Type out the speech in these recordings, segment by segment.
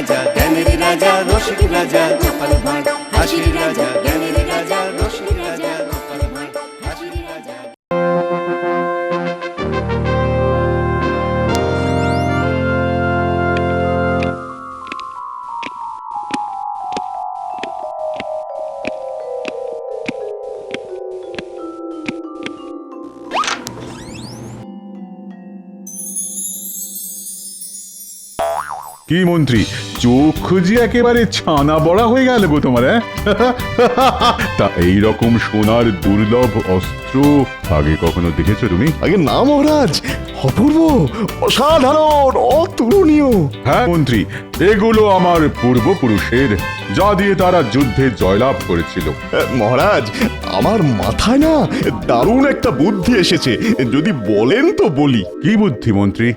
রাজা জ্ঞানের রাজা রসিক রাজা গোপাল ভাঁড় হাসির রাজা জ্ঞানের রাজা রসিক রাজা গোপাল ভাঁড় হাসির রাজা। কি মন্ত্রী, চোখ যে একেবারে ছানা বড়া হয়ে গেল গো তোমার। তা এইরকম সোনার দুর্লভ অস্ত্র আগে কখনো দেখেছো তুমি? আগে না মহারাজ, অপূর্ব, অসাধারণ, অতুলনীয়। হ্যাঁ মন্ত্রী, এগুলো আমার পূর্বপুরুষের, যা দিয়ে তারা যুদ্ধে জয়লাভ করেছিল। মহারাজ, আমার মাথায় না দারুণ একটা বুদ্ধি এসেছে, যদি বলেন তো বলি। কি বুদ্ধি মন্ত্রী?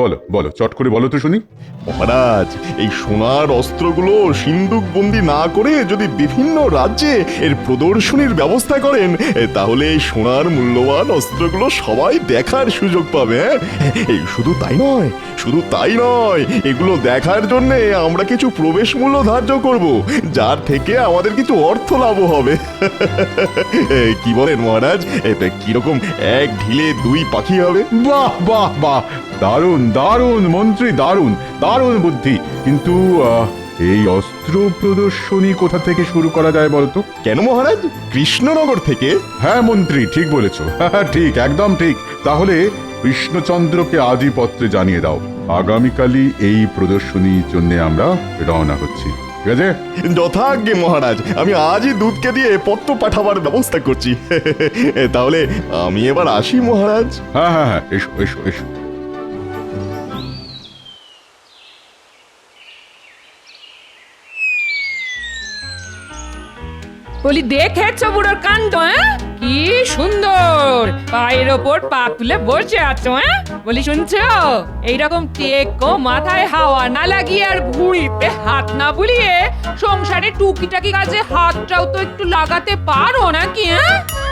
বলো বলো, চট করে বলো তো শুনি। মহারাজ, এই সোনার অস্ত্রগুলো সিন্দুক বন্দি না করে যদি বিভিন্ন রাজ্যে এর প্রদর্শনীর ব্যবস্থা করেন, তাহলে এই সোনার মূল্যবান অস্ত্রগুলো সবাই দেখার সুযোগ পাবে। এই শুধু তাই নয়, শুধু তাই নয়, এগুলো দেখার জন্য আমরা কিছু প্রবেশ মূল্য ধার্য করব, যার থেকে আমাদের কিছু অর্থ লাভ হবে। কি বলেন মহারাজ, কিরকম এক ঢিলে দুই পাখি হবে? বাহ বাহ বাহ, দারুণ দারুণ মন্ত্রী, দারুণ দারুণ বুদ্ধি। কিন্তু এই অস্ত্র প্রদর্শনী কোথা থেকে শুরু করা যায় বলতো? কেন মহারাজ, কৃষ্ণনগর থেকে? হ্যাঁ মন্ত্রী, ঠিক বলেছো। ঠিক, একদম ঠিক। তাহলে কৃষ্ণচন্দ্রকে আজই পত্রে জানিয়ে দাও, আগামীকালই এই প্রদর্শনীর জন্য আমরা রওনা হচ্ছি। ঠিক আছে? যথাজ্ঞে মহারাজ, আমি আজই দুধকে দিয়ে পত্র পাঠাবার ব্যবস্থা করছি। তাহলে আমি এবার আসি মহারাজ। হ্যাঁ হ্যাঁ হ্যাঁ, এসো এসো এসো। বলি, দেখেছো বুড়োর কাণ্ড? কি সুন্দর পায়ের ওপর পা তুলে বসে আছো। বলি, শুনছো? এইরকম টেকো মাথায় হাওয়া না লাগিয়ে আর ভুঁড়িতে হাত না বুলিয়ে সংসারে টুকিটাকি কাজে হাতটাও তো একটু লাগাতে পারো নাকি?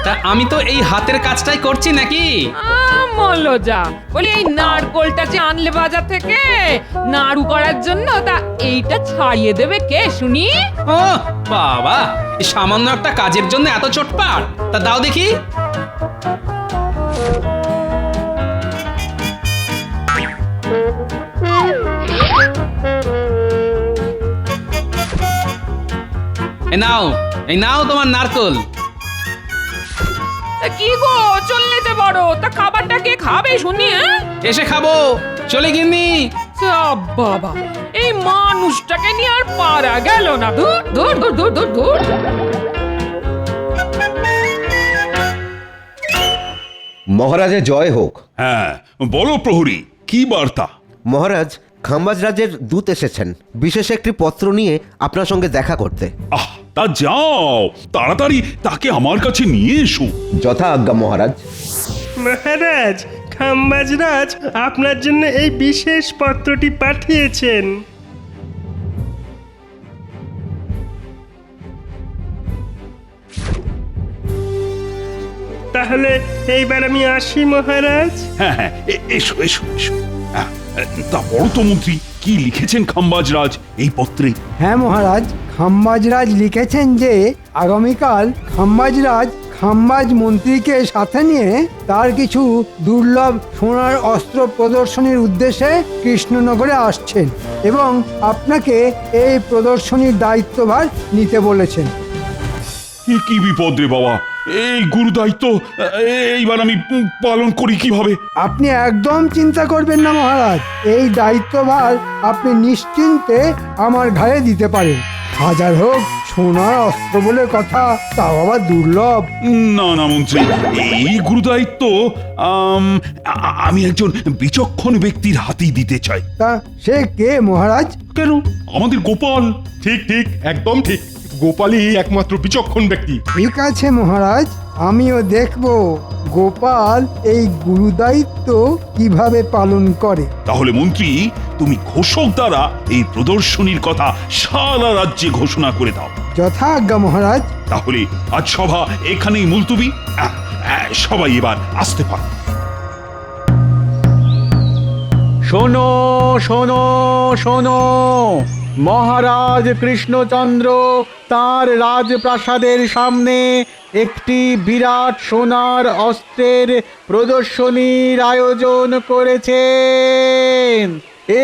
তা আমি তো এই হাতের কাজটাই করছি নাকি? মলজা, বলি এই নারকোলটা যে আনলে বাজার থেকে নাড়ু করার জন্য, তা এইটা ছাড়িয়ে দেবে কে শুনি? ও বাবা, এই সামান্য একটা কাজের জন্য এত চটপাট? তা দাও দেখি। এই নাও তোমার নারকোল। কি গো, চললে যে বড়, তা খাবারটা কে খাবে শুনি? এসে খাবো, চলে গিন্নি। বাবা, এই মানুষটাকে নিয়ে আর পারা গেল না। দূর দূর দূর দূর দূর দূর। মহারাজের জয় হোক। হ্যাঁ, বলো প্রহরী, কি বার্তা? মহারাজ, খাম্বাজ রাজের দূত এসেছেন বিশেষ একটি পত্র নিয়ে আপনার সঙ্গে দেখা করতে। তা যাও, তাড়াতাড়ি তাকে আমার কাছে নিয়ে এসো। যথা আজ্ঞা মহারাজ। মহারাজ, খাম্বাজরাজ আপনার জন্য এই বিশেষ পত্রটি পাঠিয়েছেন। তাহলে এইবার আমি আসি মহারাজ। হ্যাঁ হ্যাঁ, এসো এসো এসো। তা বড় তো মন্ত্রী, কি লিখেছেন খাম্বাজরাজ এই পত্রে? হ্যাঁ মহারাজ, খাম্বাজরাজ লিখেছেন যে আগামীকাল খাম্বাজরাজ খাম্বাজ মন্ত্রীকে সাথে নিয়ে তার কিছু দুর্লভ সোনার অস্ত্র প্রদর্শনীর উদ্দেশ্যে কৃষ্ণনগরে আসছেন এবং আপনাকে এই প্রদর্শনীর দায়িত্বভার নিতে বলেছেন। কি বিপদ রে বাবা, এই গুরু দায়িত্ব এইবার আমি পালন করি কিভাবে? আপনি একদম চিন্তা করবেন না মহারাজ, এই দায়িত্বভার আপনি নিশ্চিন্তে আমার ঘাড়ে দিতে পারেন। হাজার হোক সোনার অস্ত্র বলে কথা, তাও আবার দুর্লভ। না না মন্ত্রী, এই গুরু দায়িত্ব আমি একজন বিচক্ষণ ব্যক্তির হাতেই দিতে চাই। তা সে কে মহারাজ? কেন, আমাদের গোপাল। ঠিক ঠিক, একদম ঠিক, গোপালই একমাত্র বিচক্ষণ ব্যক্তি। ঠিক আছে মহারাজ, আমিও দেখব গোপাল এই গুরুদায়িত্ব কিভাবে পালন করে। তাহলে মন্ত্রী, তুমি ঘোষক দ্বারা এই প্রদর্শনীর কথা সারা রাজ্যে ঘোষণা করে দাও। যথা আজ্ঞা মহারাজ। তাহলে আজ সভা এখানেই মুলতুবি। সবাই এবার আসতে পারো। শোনো শোনো শোনো, মহারাজ কৃষ্ণচন্দ্র তার রাজপ্রাসাদের সামনে একটি বিরাট সোনার অস্ত্রের প্রদর্শনীর আয়োজন করেছেন।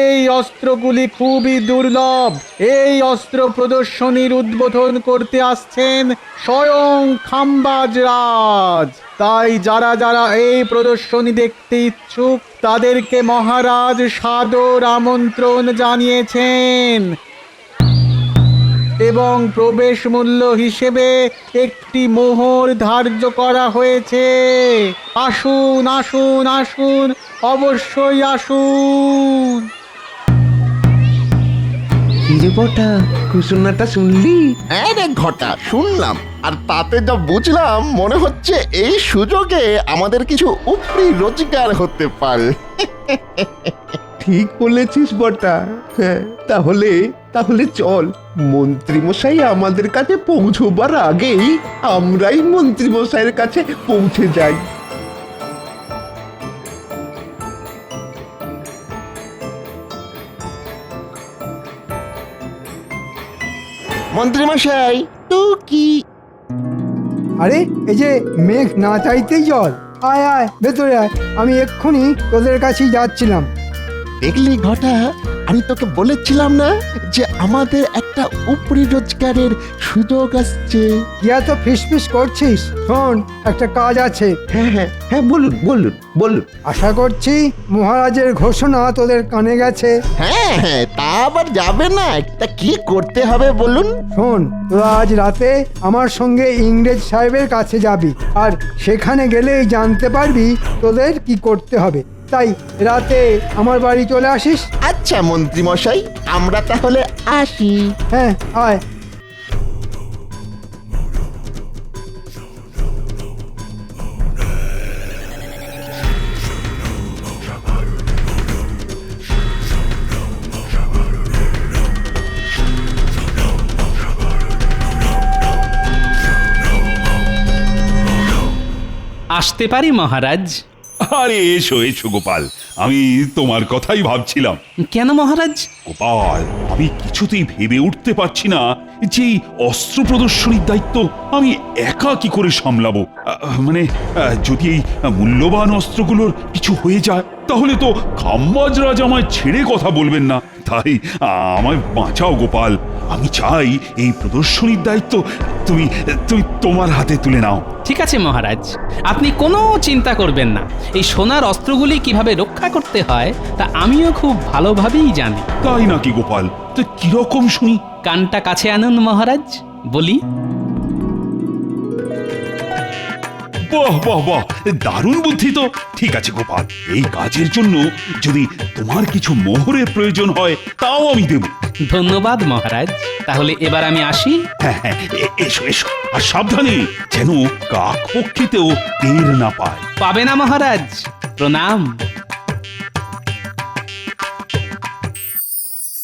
এই অস্ত্রগুলি খুবই দুর্লভ। এই অস্ত্র প্রদর্শনীর উদ্বোধন করতে আসছেন স্বয়ং খাম্বাজ রাজ। তাই যারা যারা এই প্রদর্শনী দেখতে ইচ্ছুক তাদেরকে মহারাজ সাদর আমন্ত্রণ জানিয়েছেন এবং প্রবেশ মূল্য হিসেবে একটি মোহর ধার্য করা হয়েছে। আসুন আসুন আসুন, অবশ্যই আসুন। বটা ঘোষণাটা শুনলি? হ্যাঁ রে ঘটা, শুনলাম। আর তাতে যা বুঝলাম মনে হচ্ছে এই সুযোগে আমাদের কিছু উপরি রোজগার হতে পারে। ঠিক বলেছিস বটা। হ্যাঁ, তাহলে তাহলে চল, মন্ত্রী মশাই আমাদের কাছে পৌঁছবার আগেই আমরাই মন্ত্রী মশাইয়ের কাছে পৌঁছে যাই। মন্ত্রী মশাই তো কি? আরে এই যে মেঘ না চাইতেই জল। আয় আয় ভেতরে আয়, আমি এক্ষুনি তোদের কাছেই যাচ্ছিলাম। দেখলি ঘটা, আমি তোকে বলেছিলাম না যে আমাদের একটা উপরি রোজগারের সুযোগ আসছে। কি এত ফিসফিস করছিস? শোন, একটা কাজ আছে। হ্যাঁ হ্যাঁ হ্যাঁ, বলুন বলুন বলুন। আশা করছি মহারাজের ঘোষণা তোদের কানে গেছে। হ্যাঁ হ্যাঁ, তা আবার যাবে না। তা কি করতে হবে বলুন? শোন, তোরা আজ রাতে আমার সঙ্গে ইংরেজ সাহেবের কাছে যাবি, আর সেখানে গেলেই জানতে পারবি তোদের কি করতে হবে। তাই রাতে আমার বাড়ি চলে আসিস। আচ্ছা মন্ত্রী মশাই, আমরা তাহলে আসি। হ্যাঁ, আয়। আসতে পারি মহারাজ? আরে এসো এসো গোপাল, আমি তোমার কথাই ভাবছিলাম। কেন মহারাজ? গোপাল, আমি কিছুতেই ভেবে উঠতে পারছি না যে এই অস্ত্র প্রদর্শনীর দায়িত্ব আমি একা কি করে সামলাবো। মানে যদি এই মূল্যবান অস্ত্রগুলোর কিছু হয়ে যায় তাহলে তো খাম্বাজ রাজ আমায় ছেড়ে কথা বলবেন না। তাই আমায় বাঁচাও গোপাল। আমি চাই এই প্রদর্শনীর দায়িত্ব তুমি তুমি তোমার হাতে তুলে নাও। ঠিক আছে মহারাজ, আপনি কোনো চিন্তা করবেন না। এই সোনার অস্ত্রগুলি কিভাবে রক্ষা করতে হয় তা আমিও খুব ভালোভাবেই জানি। তাই নাকি গোপাল? তো কিরকম শুনি? কানটা কাছে আনুন মহারাজ, বলি। বাহ বাহ বাহ, দারুণ বুদ্ধি তো। ঠিক আছে গোপাল, এই কাজের জন্য যদি তোমার কিছু মোহরের প্রয়োজন হয় তাও আমি দেব। ধন্যবাদ মহারাজ। তাহলে এবার আমি আসি। হ্যাঁ হ্যাঁ, এসো এসো। আর সাবধানে, যেন কাক পক্ষীতেও টের না পায়। পাবে না মহারাজ। প্রণাম।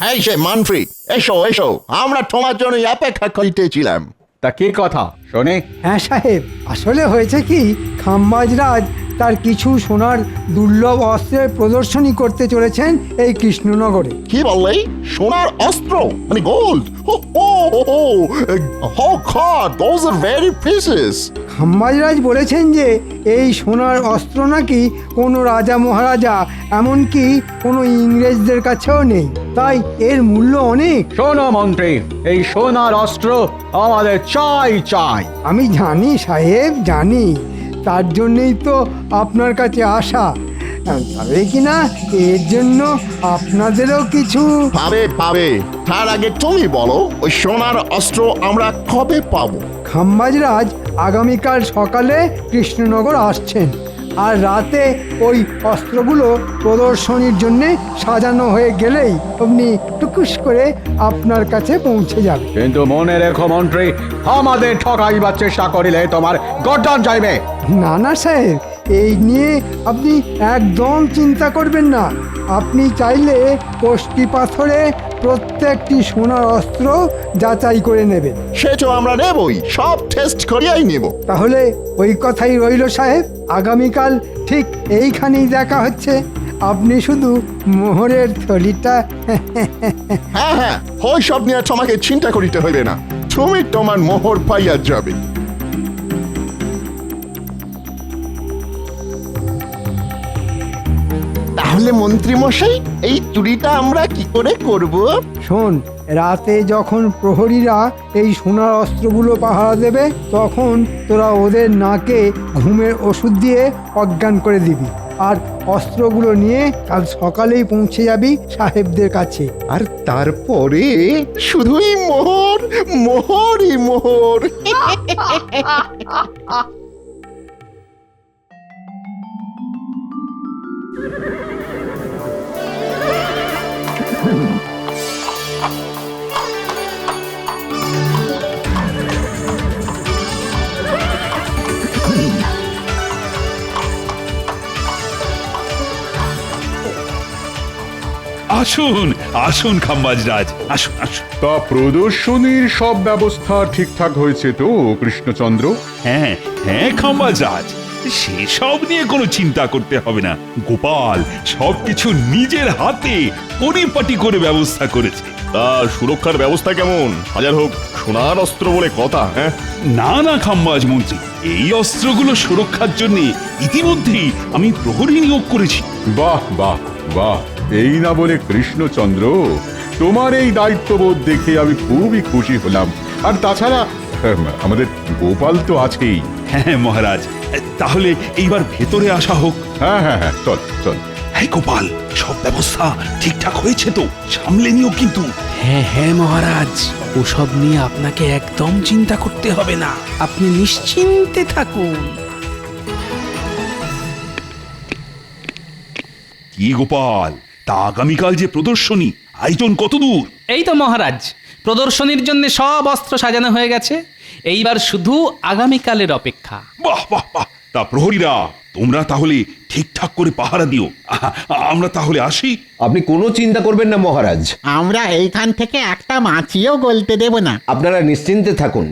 হ্যাঁ সে মন্ত্রী, এসো এসো, আমরা তোমার জন্য অপেক্ষা করিতেছিলাম। তা কি কথা শোনে? হ্যাঁ সাহেব, আসলে হয়েছে কি, খাম্বাজ রাজ তার কিছু সোনার দুর্লভ অস্ত্রের প্রদর্শনী করতে চলেছেন এই কৃষ্ণনগরে। কি বললে? সোনার অস্ত্র মানে gold? those are very precious. Khambaj Raj বলেছেন যে এই সোনার অস্ত্র নাকি কোনো রাজা মহারাজা, এমনকি কোনো ইংরেজদের কাছেও নেই। তাই এর মূল্য অনেক। শোনো মন্ত্রী, এই সোনার অস্ত্র আমাদের চাই চাই। আমি জানি সাহেব, জানি। তার জন্যই তো আপনার কাছে আসা। তবে কি না এর জন্য আপনাদেরও কিছু পাবে পাবে। তার আগে তুমি বলো, ওই সোনার অস্ত্র আমরা কবে পাবো? খাম্বাজ রাজ আগামীকাল সকালে কৃষ্ণনগর আসছেন, আর রাতে ওই অস্ত্রগুলো প্রদর্শনীর জন্য সাজানো হয়ে গেলেই আপনি টুকুস করে আপনার কাছে পৌঁছে যাবে। কিন্তু মনে রেখো মন্ত্রী, আমাদের ঠকাইবার চেষ্টা করিলে তোমার গর্দান যাইবে। না না সাহেব, এই নিয়ে আপনি একদম চিন্তা করবেন না। আপনি চাইলে কষ্টি পাথরে প্রত্যেকটি সোনার অস্ত্র যাচাই করে নেবেন। সে তো আমরা নেবই, সব টেস্ট করিয়াই নেব। তাহলে ওই কথাই রইল সাহেব, আগামীকাল ঠিক এইখানেই দেখা হচ্ছে। আপনি শুধু মোহরের থলিটা হ্যাঁ হ্যাঁ হয় সব নিয়ে তোমাকে চিন্তা করিতে হইবে না, তুমি তোমার মোহর পাইয়া যাবে। তাহলে মন্ত্রী মশাই এই চুরিটা আমরা কি করে করব? শোন, রাতে যখন প্রহরীরা এই সোনার অস্ত্রগুলো পাহারা দেবে তখন তোরা ওদের নাকে ঘুমের ওষুধ দিয়ে অজ্ঞান করে দিবি, আর অস্ত্রগুলো নিয়ে কাল সকালেই পৌঁছে যাবি সাহেবদের কাছে। আর তারপরে শুধুই মোহর, মোহরই মোহর। আসুন আসুন খাম্বাজরাজ, আসুন আসুন। তা প্রদর্শনীর সব ব্যবস্থা ঠিকঠাক হয়েছে তো কৃষ্ণচন্দ্র? হ্যাঁ হ্যাঁ খাম্বাজরাজ, সেসব নিয়ে কোনো চিন্তা করতে হবে না। গোপাল সবকিছু নিজের হাতে পরিপাটি করে ব্যবস্থা করেছে। তা সুরক্ষার ব্যবস্থা কেমন? হাজার হোক সোনার অস্ত্র বলে কথা। হ্যাঁ না না খাম্বাজ মন্ত্রী, এই অস্ত্রগুলো সুরক্ষার জন্য ইতিমধ্যেই আমি প্রহরী নিয়োগ করেছি। বাহ বাহ বাহ, এই না বলে কৃষ্ণচন্দ্র, তোমার এই দায়িত্ববোধ দেখে আমি খুবই খুশি হলাম। আর তাছাড়া আমাদের গোপাল তো আছেই। হ্যাঁ মহারাজ, তাহলে এইবার ভেতরে আসা হোক। হ্যাঁ হ্যাঁ হ্যাঁ, চল চল। হ্যাঁ গোপাল, সব ব্যবস্থা ঠিকঠাক হয়েছে তো? সামলে নিও কিন্তু। হ্যাঁ হ্যাঁ মহারাজ, ওসব নিয়ে আপনাকে একদম চিন্তা করতে হবে না, আপনি নিশ্চিন্তে থাকুন। কি গোপাল, তা আগামীকাল যে প্রদর্শনী, আয়োজন কত দূর? এই তো মহারাজ, প্রদর্শনীর জন্য সব অস্ত্র সাজানো হয়ে গেছে, এইবার শুধু আগামীকালের অপেক্ষা। বাহ বাহ বাহ, তা প্রহরীরা তোমরা তাহলে ঠিকঠাক করে পাহারা দিও। আমরা তাহলে আসি। আপনি কোনো চিন্তা করবেন না মহারাজ, আমরা এইখান থেকে একটা মাছিও গলতে দেব না। আপনারা নিশ্চিন্তে থাকুন।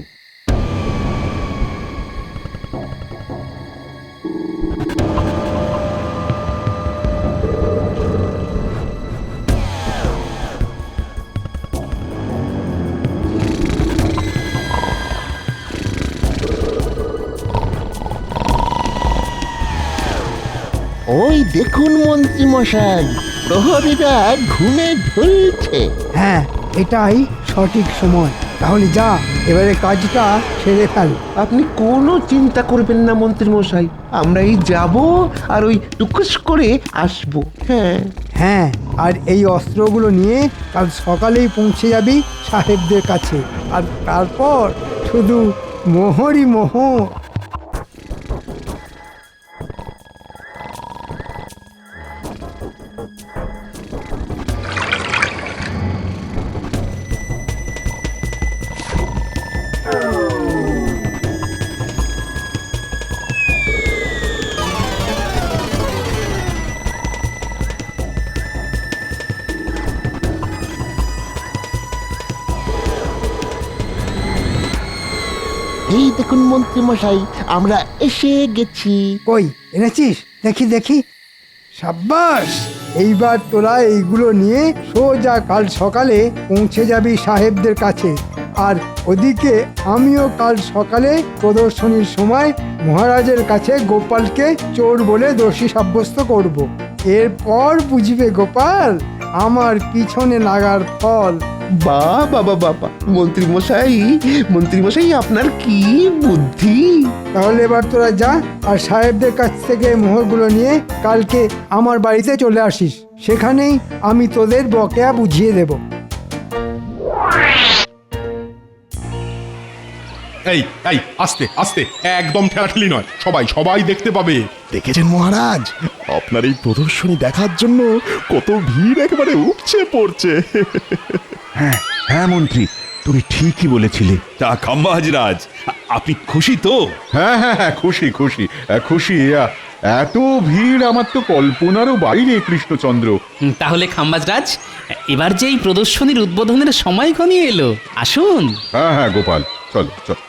ওই দেখুন মন্ত্রী মশাই, প্রহরীরা ঘুমে ঢুলছে। হ্যাঁ, এটাই সঠিক সময়। তাহলে যা, এবারে কাজটা সেরে ফেল। আপনি কোনো চিন্তা করবেন না মন্ত্রী মশাই, আমরা এই যাব আর ওই টুকুস করে আসবো। হ্যাঁ হ্যাঁ, আর এই অস্ত্রগুলো নিয়ে কাল সকালেই পৌঁছে যাবি সাহেবদের কাছে, আর তারপর শুধু মোহরই মোহর। এই দেখুন মন্ত্রী মশাই, আমরা এসে গেছি। কই এনেছিস? দেখি দেখি। সাব্বাস, এইবার তোরা এইগুলো নিয়ে সোজা কাল সকালে পৌঁছে যাবি সাহেবদের কাছে। আর ওদিকে আমিও কাল সকালে প্রদর্শনীর সময় মহারাজের কাছে গোপালকে চোর বলে দোষী সাব্যস্ত করব। এরপর বুঝবে গোপাল আমার পিছনে লাগার ফল। বাবা বাবা, মন্ত্রী মশাই আপনার কি বুদ্ধি! তাহলে এবার তোরা যা, আর সাহেবদের কাছ থেকে মোহরগুলো নিয়ে কালকে আমার বাড়িতে চলে আসিস। সেখানেই আমি তোদের বকেয়া বুঝিয়ে দেব। এই এই আস্তে আস্তে, একদম ঠেলাঠেলি নয়, সবাই সবাই দেখতে পাবে। দেখেছেন মহারাজ, আপনার এই প্রদর্শনী দেখার জন্য কত ভিড় একেবারে উপচে পড়ছে। হ্যাঁ হ্যাঁ মন্ত্রী, তুমি ঠিকই বলেছিলে। তা খাম্বাজরাজ, আপনি খুশি তো? হ্যাঁ হ্যাঁ হ্যাঁ, খুশি খুশি খুশি। এত ভিড় আমার তো কল্পনারও বাইরে কৃষ্ণচন্দ্র। তাহলে খাম্বাজরাজ, এবার যে এই প্রদর্শনীর উদ্বোধনের সময় ঘনিয়ে এলো, আসুন। হ্যাঁ হ্যাঁ গোপাল, চলো চলো।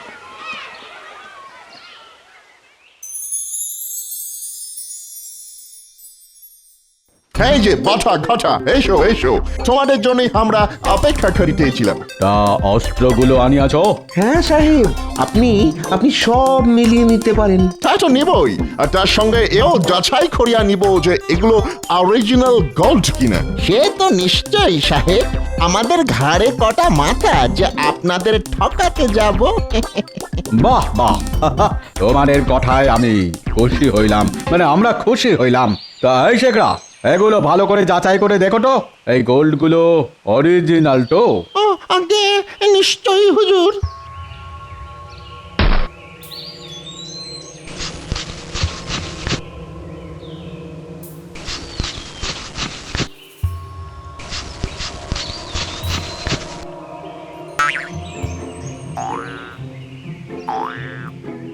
এই যে বাটা ঘটা, এসো এসো, তোমাদের জন্যই আমরা অপেক্ষা করিতেছিলাম। তা অস্ত্রগুলো আনিয়াছো? হ্যাঁ সাহেব, আপনি আপনি সব মিলিয়ে নিতে পারেন। তা তো নিবই, আর তার সঙ্গে এও যাচাই করিয়া নিব যে এগুলো অরিজিনাল গোল্ড কিনা। সে তো নিশ্চয়ই সাহেব, আমাদের ঘাড়ে কটা মাথা যে আপনাদের ঠকাতে যাব। বাহ বাহ তোমাদের কথায় আমি খুশি হইলাম, মানে আমরা খুশি হইলাম। তা এই শেখরা, এগুলো ভালো করে যাচাই করে দেখো তো, এই গোল্ডগুলো অরিজিনাল তো? ও আগে নিশ্চয়ই হুজুর।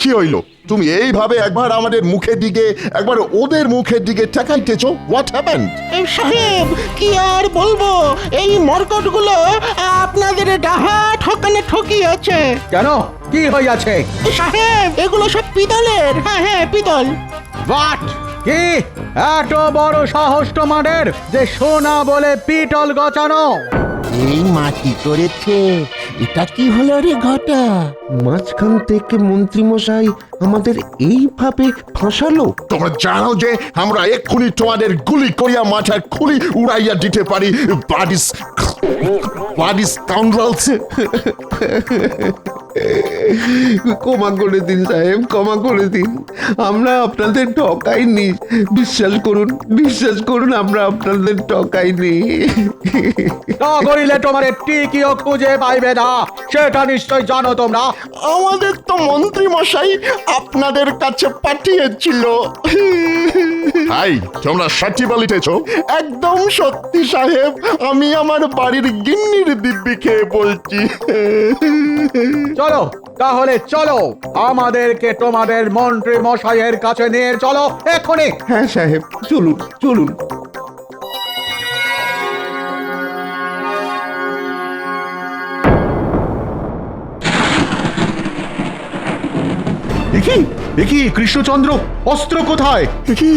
কি হইল? তুমি এইভাবে একবার আমাদের মুখের দিকে একবার ওদের মুখের দিকে তাকাইতেছো। What happened? সাহেব কি আর বলবো, এই মরকটগুলো আপনাদের ডাহা ঠকানে ঠকিয়েছে। কেন, কি হইয়াছে? সাহেব এগুলো সব পিতলের। হ্যাঁ হ্যাঁ পিতল। হোয়াট? কি এত বড় সাহস তোমাদের যে সোনা বলে পিতল গচানো? এই মাটি করেছে, এটা কি হলো রে ঘটা? মাঝখান থেকে মন্ত্রী মশাই আমাদের এইভাবে ফাঁসালো। তোমরা জানো যে আমরা এক্ষুনি তোমাদের গুলি করিয়া মাথার খুলি উড়াইয়া দিতে পারি। বাডিস কাউন্ডালস। ক্ষমা করে দিন সাহেব, ক্ষমা করে দিন। আমরা আপনাদের ঠকাইনি, বিশ্বাস করুন আমরা আপনাদের ঠকাইনি। তা করিলে তোমার টিকিও খুঁজে পাইবে না, সেটা নিশ্চয় জানো তোমরা। আমাদের তো মন্ত্রী মশাই আপনাদের কাছে পাঠিয়েছিল। হাই, তোমরা সত্যি বলিতেছ? একদম সত্যি সাহেব, আমি আমার বাড়ির গিন্নির দিব্যি খেয়ে বলছি। চলো তাহলে চলো, আমাদেরকে তোমাদের মন্ত্রী মশাইয়ের কাছে নিয়ে চলো এখনই। হ্যাঁ সাহেব, চলুন চলুন। দেখি কৃষ্ণচন্দ্র, অস্ত্র কোথায়? কি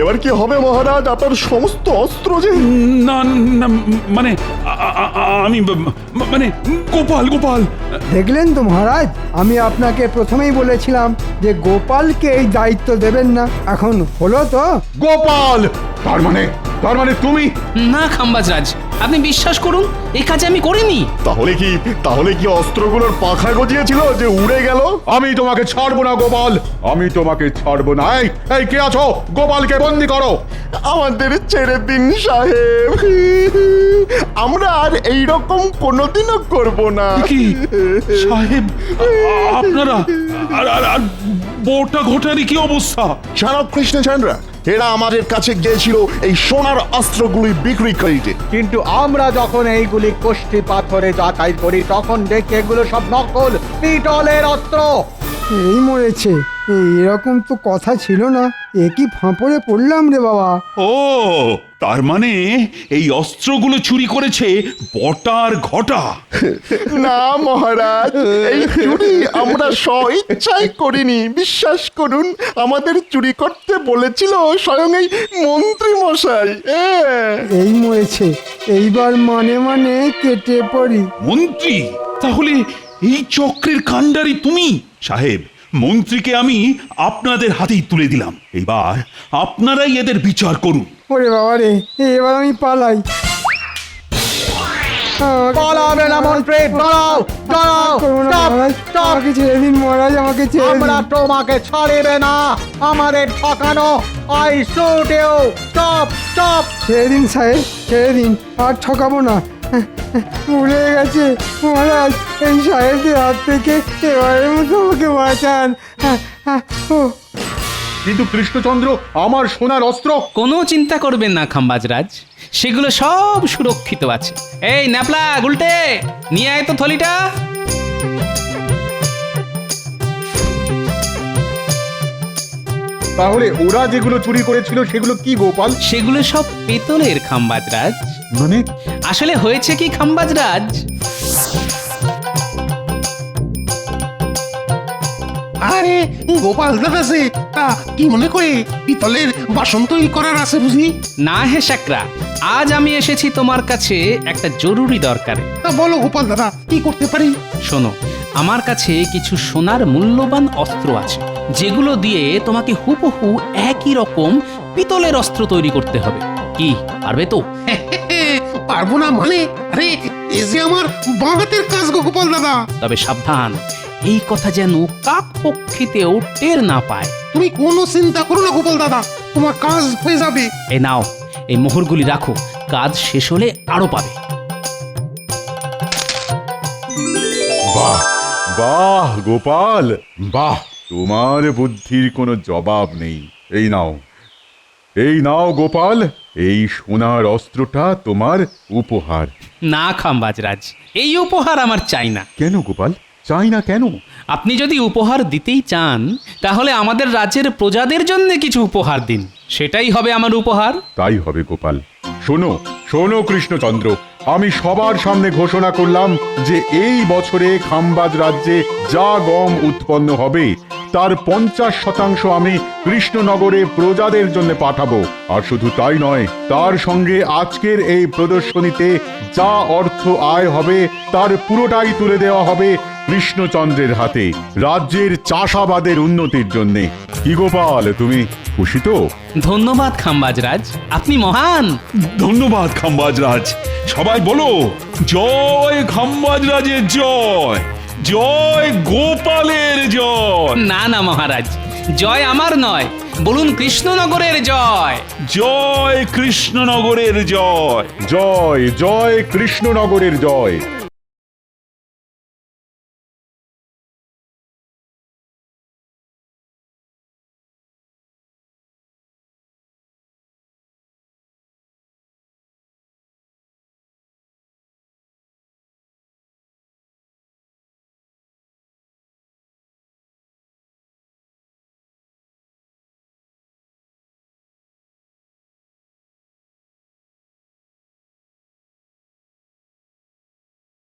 এবার কি হবে মহারাজ? আপনার সমস্ত অস্ত্র যে? না না, মানে আমি মানে গোপাল। দেখলেন তো মহারাজ, আমি আপনাকে প্রথমেই বলেছিলাম যে গোপালকে এই দায়িত্ব দেবেন না। এখন হলো তো? গোপাল? তার মানে তুমি? না খাম্বাজরাজ, আপনি বিশ্বাস করুন, এই কাজ আমি করিনি। তাহলে কি অস্ত্রগুলোর পাখা গজিয়েছিল যে উড়ে গেল? আমি তোমাকে ছাড়বো না গোপাল, আমি তোমাকে ছাড়বো না। এই কে আছো? গোপালকে বন্দি করো। আমাদের ছেড়ে দিন সাহেব, আমরা আর এইরকম কোনোদিনও করব না। কি সাহেব, আপনারা আর বউটা ঘটারই কি অবস্থা? জানো কৃষ্ণচন্দ্র, এরা আমাদের কাছে গিয়েছিল এই সোনার অস্ত্রগুলি বিক্রি করিতে, কিন্তু আমরা যখন এইগুলি কোষ্ঠী পাথরে যাচাই করি তখন দেখি এগুলো সব নকল পিতলের অস্ত্র। এই মরেছে, এরকম তো কথা ছিল না। এ কি ফাঁপড়ে পড়লাম রে বাবা। ও, তার মানে এই অস্ত্রগুলো চুরি করেছে বটার ঘটা। না মহারাজ, এই চুরি আমরা স্বইচ্ছায় করিনি। বিশ্বাস করুন, আমাদের চুরি করতে বলেছিল স্বয়ং এই মন্ত্রী মশাই। এই মরেছে, এইবার মানে কেটে পড়ি। মন্ত্রী? তাহলে এই চক্রের কাণ্ডারি তুমি? সাহেব, মন্ত্রীকে আমি আপনাদের হাতেই তুলে দিলাম, এবার আপনারাই এদের বিচার করুন। ওরে বাবা রে, এবার আমি পালাই। পালাবে না মন্ত্রী, দাঁড়াও দাঁড়াও, আমাকে ছেড়ে দিন মহারাজ, আমাকে ছেড়ে দিন। আমরা তোমাকে ছাড়িবে না, আমাদের ঠকানো। I shoot you, stop stop. ছেড়ে দিন সাহেব, ছেড়ে দিন, আর ঠকাবো না। ভুলে গেছে মহারাজ, এই সাহেবদের হাত থেকে এবারের মতো আমাকে বাঁচান। কিন্তু কৃষ্ণচন্দ্র, আমার সোনার অস্ত্র? কোনো চিন্তা করবেন না খাম্বাজরাজ, সেগুলো সব সুরক্ষিত আছে। এই ন্যাপলা গুলটে, নিয়ে আয় তো থলিটা। তাহলে ওরা যেগুলো চুরি করেছিল সেগুলো কি গোপাল? সেগুলো সব পেতলের খাম্বাজরাজ। মানে আসলে হয়েছে কি খাম্বাজরাজ, আর আরে গোপাল দাদা যে তা কি মনে করে পিতলের বাসন তৈরি করার আছে বুঝি? না হে শাকরা, আজ আমি এসেছি তোমার কাছে একটা জরুরি দরকারে। তা বলো গোপাল দাদা, কি করতে পারি? শোনো, আমার কাছে কিছু সোনার মূল্যবান অস্ত্র আছে, যেগুলো দিয়ে তোমাকে হুবহু একই রকম পিতলের অস্ত্র তৈরি করতে হবে। কি পারবে তো? পারবো না মানে? আরে এ যে আমার বাঁ-হাতের কাজ গো গোপাল দাদা। তবে সাবধান, এই কথা যেন কাক পক্ষীতেও টের না পায়। তুমি কোনো চিন্তা করো না গোপাল দাদা, তোমার কাজ হয়ে যাবে। এই নাও, এই মোহরগুলি রাখো, কাজ শেষ হলে আরো পাবে। বাহ বাহ গোপাল, বাহ, তোমার বুদ্ধির কোনো জবাব নেই। এই নাও গোপাল, এই সোনার অস্ত্রটা তোমার উপহার। না খাম্বাজরাজ, এই উপহার আমার চাই না। কেন গোপাল, চাই না কেন? আপনি যদি উপহার দিতেই চান, তাহলে আমাদের রাজ্যের প্রজাদের জন্য কিছু উপহার দিন, সেটাই হবে আমার উপহার। তাই হবে গোপাল। শোনো শোনো কৃষ্ণচন্দ্র, আমি সবার সামনে ঘোষণা করলাম যে এই বছরে খাম্বাজ রাজ্যে যা গম উৎপন্ন হবে তার 50% আমি কৃষ্ণনগরে প্রজাদের জন্য পাঠাবো। আর শুধু তাই নয়, তার সঙ্গে আজকের এই প্রদর্শনীতে যা অর্থ আয় হবে তার পুরোটাই তুলে দেওয়া হবে কৃষ্ণচন্দ্রের হাতে, রাজ্যের চাষাবাদের উন্নতির জন্যে। কি গোপাল, তুমি খুশি তো? ধন্যবাদ খাম্বাজরাজ, আপনি মহান। ধন্যবাদ খাম্বাজরাজ। সবাই বলো, জয় খাম্বাজরাজের জয়, জয় গোপালের জয়। না না মহারাজ, জয় আমার নয়, বলুন কৃষ্ণনগরের জয়। জয় কৃষ্ণনগরের জয়। জয় জয় কৃষ্ণনগরের জয়।